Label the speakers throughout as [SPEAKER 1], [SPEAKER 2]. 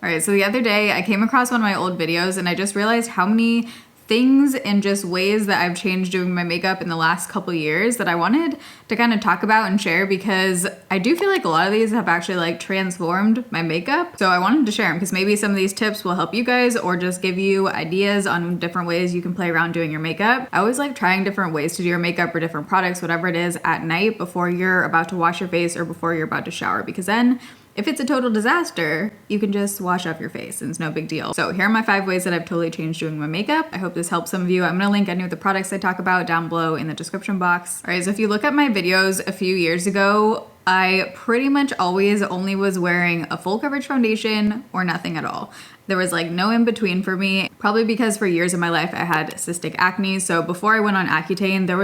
[SPEAKER 1] All right, so the other day I came across one of my old videos and I just realized how many things and just ways that I've changed doing my makeup in the last couple years that I wanted to kind of talk about and share, because I do feel like a lot of these have actually like transformed my makeup. So I wanted to share them because maybe some of these tips will help you guys or just give you ideas on different ways you can play around doing your makeup. I always like trying different ways to do your makeup or different products, whatever it is, at night before you're about to wash your face or before you're about to shower, because then if it's a total disaster, you can just wash off your face and it's no big deal. So here are my 5 ways that I've totally changed doing my makeup. I hope this helps some of you. I'm gonna link any of the products I talk about down below in the description box. All right, so if you look at my videos a few years ago, I pretty much always only was wearing a full coverage foundation or nothing at all. There was like no in between for me, probably because for years of my life I had cystic acne. So before I went on Accutane, there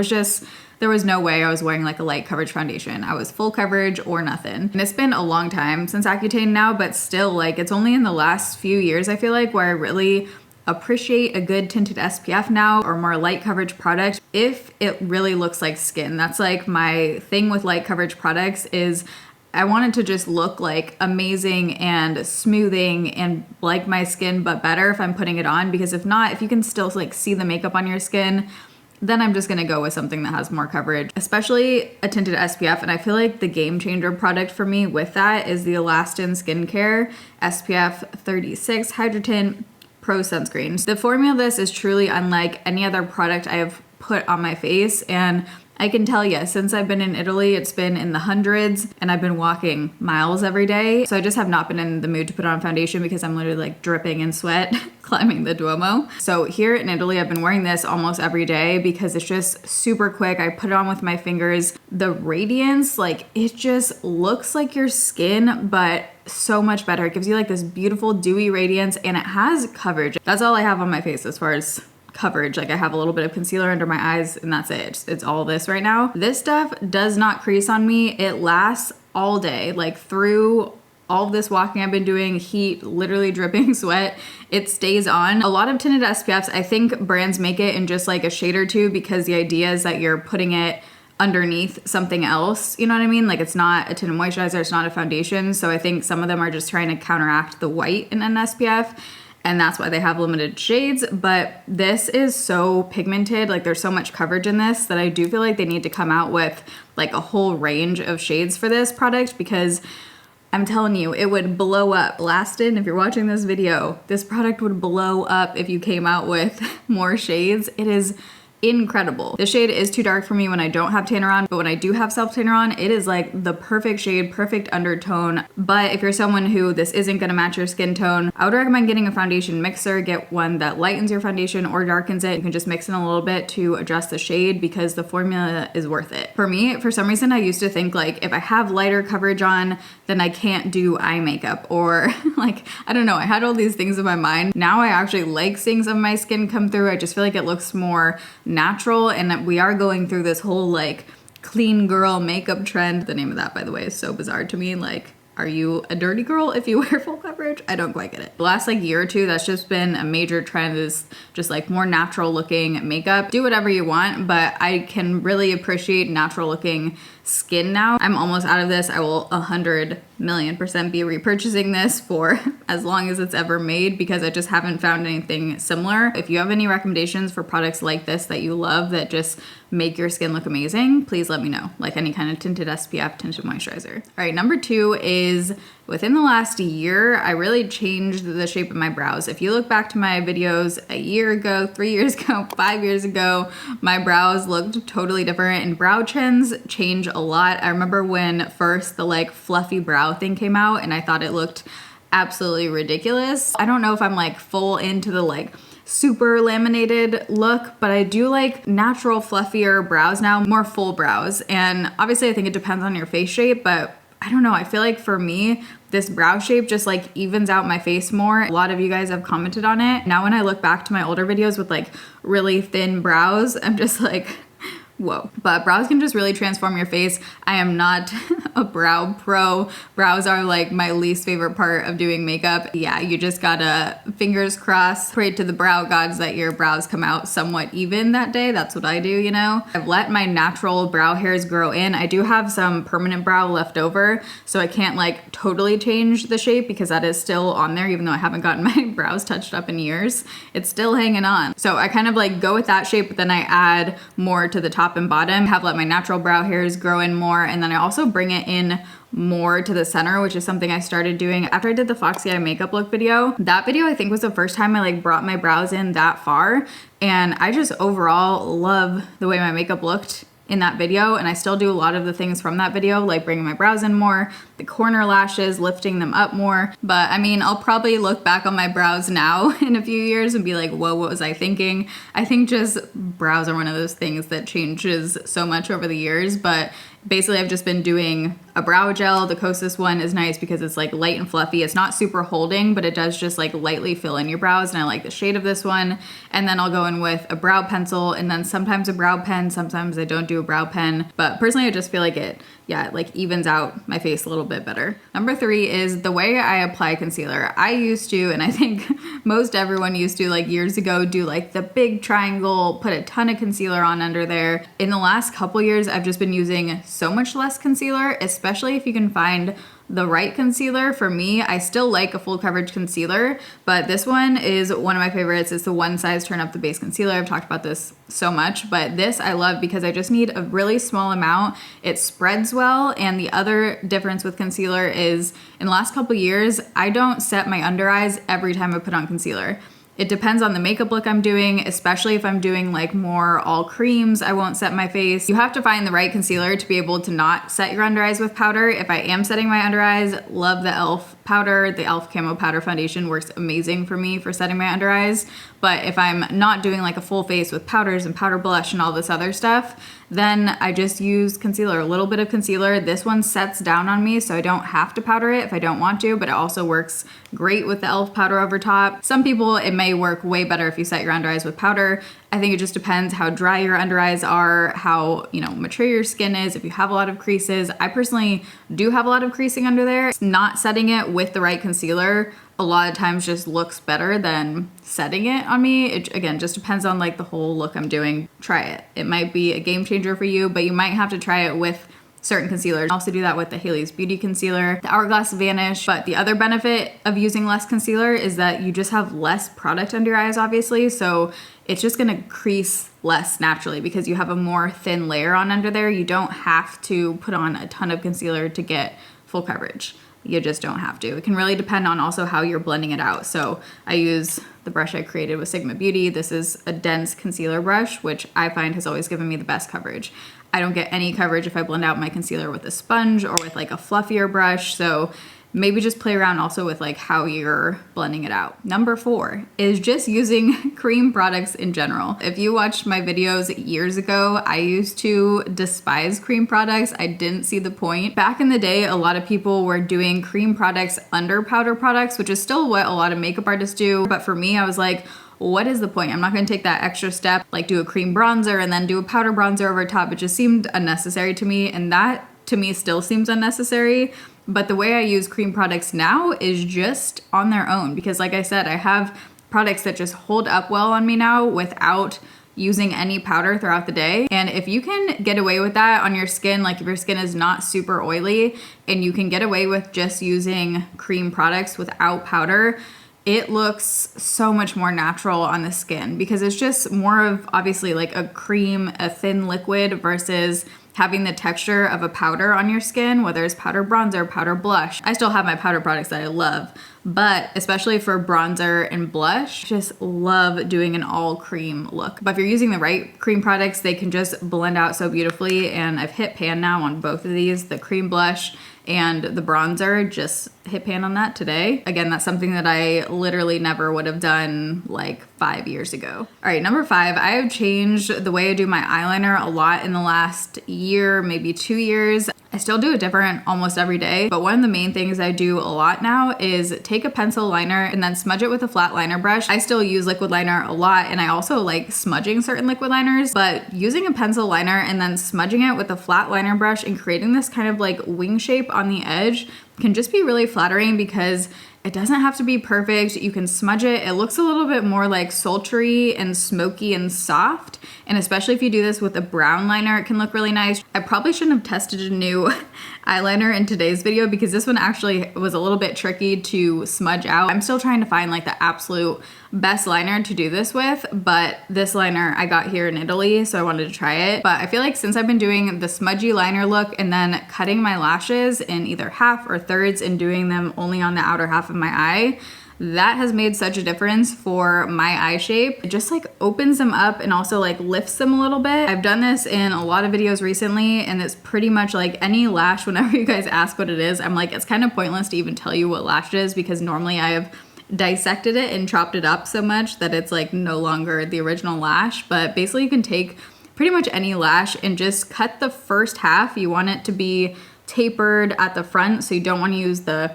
[SPEAKER 1] was no way I was wearing like a light coverage foundation. I was full coverage or nothing. And it's been a long time since Accutane now, but still, like, it's only in the last few years I feel like where I really appreciate a good tinted SPF now or more light coverage product if it really looks like skin. That's like my thing with light coverage products is I want it to just look like amazing and smoothing and like my skin, but better if I'm putting it on, because if not, if you can still like see the makeup on your skin, then I'm just gonna go with something that has more coverage, especially a tinted SPF. And I feel like the game changer product for me with that is the Elastin Skincare SPF 36 Hydro Tint Pro Sunscreen. The formula of this is truly unlike any other product I have put on my face, and I can tell you, since I've been in Italy, it's been in the hundreds and I've been walking miles every day. So I just have not been in the mood to put on foundation because I'm literally like dripping in sweat climbing the Duomo. So here in Italy, I've been wearing this almost every day because it's just super quick. I put it on with my fingers. The radiance, like, it just looks like your skin, but so much better. It gives you like this beautiful dewy radiance and it has coverage. That's all I have on my face as far as coverage. Like, I have a little bit of concealer under my eyes and that's it. It's all this right now. This stuff does not crease on me. It lasts all day, like through all of this walking I've been doing, heat, literally dripping sweat, it stays on. A lot of tinted SPFs, I think brands make it in just like a shade or two because the idea is that you're putting it underneath something else, you know what I mean? Like, it's not a tinted moisturizer, it's not a foundation. So I think some of them are just trying to counteract the white in an SPF, and that's why they have limited shades. But this is so pigmented, like there's so much coverage in this that I do feel like they need to come out with like a whole range of shades for this product, because I'm telling you, it would blow up. Elastin, if you're watching this video, this product would blow up if you came out with more shades. It is incredible. This shade is too dark for me when I don't have tanner on, but when I do have self tanner on, it is like the perfect shade, perfect undertone. But if you're someone who this isn't gonna match your skin tone, I would recommend getting a foundation mixer. Get one that lightens your foundation or darkens it. You can just mix in a little bit to adjust the shade because the formula is worth it. For me, for some reason, I used to think like if I have lighter coverage on, then I can't do eye makeup, or like, I don't know, I had all these things in my mind. Now I actually like seeing some of my skin come through. I just feel like it looks more natural, and we are going through this whole like clean girl makeup trend. The name of that, by the way, is so bizarre to me. Like, are you a dirty girl if you wear full coverage? I don't quite get it. The last like year or two, that's just been a major trend, is just like more natural looking makeup. Do whatever you want, but I can really appreciate natural looking skin now. I'm almost out of this. I will 100 million% be repurchasing this for as long as it's ever made, because I just haven't found anything similar. If you have any recommendations for products like this that you love that just make your skin look amazing, please let me know. Like any kind of tinted SPF, tinted moisturizer. All right, number 2 is within the last year, I really changed the shape of my brows. If you look back to my videos a year ago, 3 years ago, 5 years ago, my brows looked totally different, and brow trends change a lot. I remember when first the like fluffy brow thing came out and I thought it looked absolutely ridiculous. I don't know if I'm like full into the like super laminated look, but I do like natural fluffier brows now, more full brows. And obviously I think it depends on your face shape, but I don't know, I feel like for me, this brow shape just like evens out my face more. A lot of you guys have commented on it. Now when I look back to my older videos with like really thin brows, I'm just like, whoa. But brows can just really transform your face. I am not a brow pro. Brows are like my least favorite part of doing makeup. Yeah, you just gotta, fingers crossed, pray to the brow gods that your brows come out somewhat even that day. That's what I do, you know? I've let my natural brow hairs grow in. I do have some permanent brow left over, so I can't like totally change the shape because that is still on there, even though I haven't gotten my brows touched up in years. It's still hanging on. So I kind of like go with that shape, but then I add more to the top and bottom, have let my natural brow hairs grow in more, and then I also bring it in more to the center, which is something I started doing after I did the Foxy Eye makeup look video. That video I think was the first time I like brought my brows in that far, and I just overall love the way my makeup looked in that video, and I still do a lot of the things from that video, like bringing my brows in more, the corner lashes, lifting them up more. But I mean, I'll probably look back on my brows now in a few years and be like, whoa, what was I thinking? I think just brows are one of those things that changes so much over the years, but basically I've just been doing a brow gel. The Kosas one is nice because it's like light and fluffy. It's not super holding, but it does just like lightly fill in your brows, and I like the shade of this one. And then I'll go in with a brow pencil, and then sometimes a brow pen, sometimes I don't do a brow pen. But personally, I just feel like it like evens out my face a little bit better. Number 3 is the way I apply concealer. I used to, and I think most everyone used to like years ago, do like the big triangle, put a ton of concealer on under there. In the last couple years, I've just been using so much less concealer, especially if you can find the right concealer. For me, I still like a full coverage concealer, but this one is one of my favorites. It's the One Size Turn Up the Base Concealer. I've talked about this so much, but this I love because I just need a really small amount. It spreads well, and the other difference with concealer is in the last couple years, I don't set my under eyes every time I put on concealer. It depends on the makeup look I'm doing, especially if I'm doing like more all creams, I won't set my face. You have to find the right concealer to be able to not set your under eyes with powder. If I am setting my under eyes, love the e.l.f. powder. The e.l.f. Camo Powder Foundation works amazing for me for setting my under eyes. But if I'm not doing like a full face with powders and powder blush and all this other stuff, then I just use concealer, a little bit of concealer. This one sets down on me, so I don't have to powder it if I don't want to, but it also works great with the e.l.f. powder over top. Some people, it may work way better if you set your under eyes with powder. I think it just depends how dry your under eyes are, how, you know, mature your skin is, if you have a lot of creases. I personally do have a lot of creasing under there. Not setting it with the right concealer a lot of times just looks better than setting it on me. It, again, just depends on like the whole look I'm doing. Try it. It might be a game changer for you, but you might have to try it with certain concealers. I also do that with the Haley's Beauty Concealer, the Hourglass Vanish. But the other benefit of using less concealer is that you just have less product under your eyes, obviously. So it's just gonna crease less naturally because you have a more thin layer on under there. You don't have to put on a ton of concealer to get full coverage. You just don't have to. It can really depend on also how you're blending it out. So I use the brush I created with Sigma Beauty. This is a dense concealer brush, which I find has always given me the best coverage. I don't get any coverage if I blend out my concealer with a sponge or with like a fluffier brush. So maybe just play around also with like how you're blending it out. Number 4 is just using cream products in general. If you watched my videos years ago, I used to despise cream products. I didn't see the point. Back in the day, a lot of people were doing cream products under powder products, which is still what a lot of makeup artists do. But for me, I was like, what is the point? I'm not gonna take that extra step, like do a cream bronzer and then do a powder bronzer over top. It just seemed unnecessary to me, and that to me still seems unnecessary. But the way I use cream products now is just on their own, because like I said, I have products that just hold up well on me now without using any powder throughout the day. And if you can get away with that on your skin, like if your skin is not super oily and you can get away with just using cream products without powder, it looks so much more natural on the skin because it's just more of obviously like a cream, a thin liquid versus having the texture of a powder on your skin, whether it's powder bronzer, powder blush. I still have my powder products that I love, but especially for bronzer and blush, just love doing an all cream look. But if you're using the right cream products, they can just blend out so beautifully. And I've hit pan now on both of these, the cream blush and the bronzer, just hit pan on that today. Again, that's something that I literally never would have done like 5 years ago. All right, number 5, I have changed the way I do my eyeliner a lot in the last year, maybe 2 years. I still do it different almost every day, but one of the main things I do a lot now is take a pencil liner and then smudge it with a flat liner brush. I still use liquid liner a lot, and I also like smudging certain liquid liners, but using a pencil liner and then smudging it with a flat liner brush and creating this kind of like wing shape on the edge can just be really flattering because it doesn't have to be perfect. You can smudge it. It looks a little bit more like sultry and smoky and soft. And especially if you do this with a brown liner, it can look really nice. I probably shouldn't have tested a new eyeliner in today's video because this one actually was a little bit tricky to smudge out. I'm still trying to find like the absolute best liner to do this with, but this liner I got here in Italy, so I wanted to try it. But I feel like since I've been doing the smudgy liner look and then cutting my lashes in either half or thirds and doing them only on the outer half of my eye, that has made such a difference for my eye shape. It just like opens them up and also like lifts them a little bit. I've done this in a lot of videos recently, and it's pretty much like any lash, whenever you guys ask what it is, I'm like, it's kind of pointless to even tell you what lash it is because normally I have dissected it and chopped it up so much that it's like no longer the original lash. But basically you can take pretty much any lash and just cut the first half. You want it to be tapered at the front, so you don't want to use the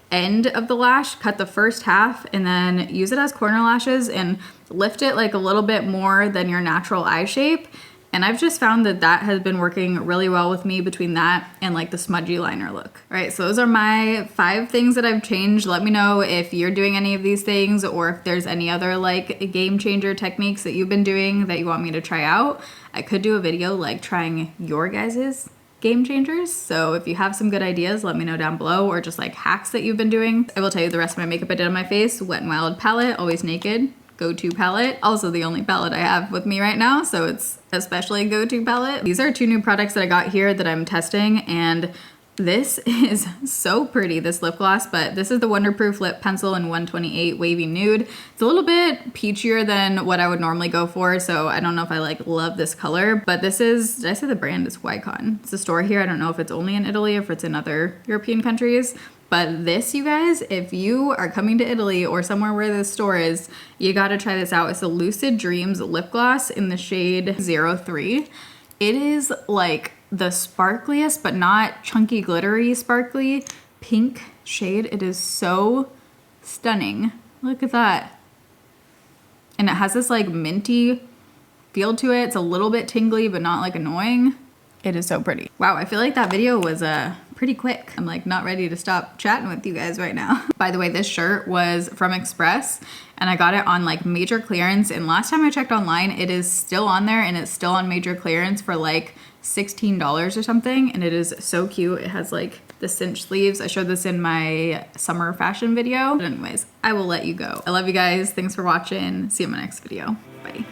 [SPEAKER 1] end of the lash. Cut the first half and then use it as corner lashes and lift it like a little bit more than your natural eye shape. And I've just found that that has been working really well with me between that and like the smudgy liner look. All right, so those are my 5 things that I've changed. Let me know if you're doing any of these things or if there's any other like game changer techniques that you've been doing that you want me to try out. I could do a video like trying your guys's game changers. So if you have some good ideas, let me know down below, or just like hacks that you've been doing. I will tell you the rest of my makeup I did on my face. Wet n Wild palette, Always Naked, go-to palette. Also the only palette I have with me right now, so it's especially a go-to palette. These are 2 new products that I got here that I'm testing, and this is so pretty, this lip gloss, but this is the Wonderproof Lip Pencil in 128 Wavy Nude. It's a little bit peachier than what I would normally go for, so I don't know if I like love this color, but this is, did I say the brand is Wycon? It's a store here. I don't know if it's only in Italy or if it's in other European countries, but this, you guys, if you are coming to Italy or somewhere where this store is, you gotta try this out. It's the Lucid Dreams lip gloss in the shade 03. It is like the sparkliest but not chunky glittery sparkly pink shade. It is so stunning. Look at that. And it has this like minty feel to it. It's a little bit tingly but not like annoying. It is so pretty. Wow, I feel like that video was pretty quick. I'm like not ready to stop chatting with you guys right now. By the way, this shirt was from Express and I got it on like major clearance, and last time I checked online it is still on there and it's still on major clearance for like $16 or something, and it is so cute. It has like the cinch sleeves. I showed this in my summer fashion video. But anyways, I will let you go. I love you guys. Thanks for watching. See you in my next video. Bye.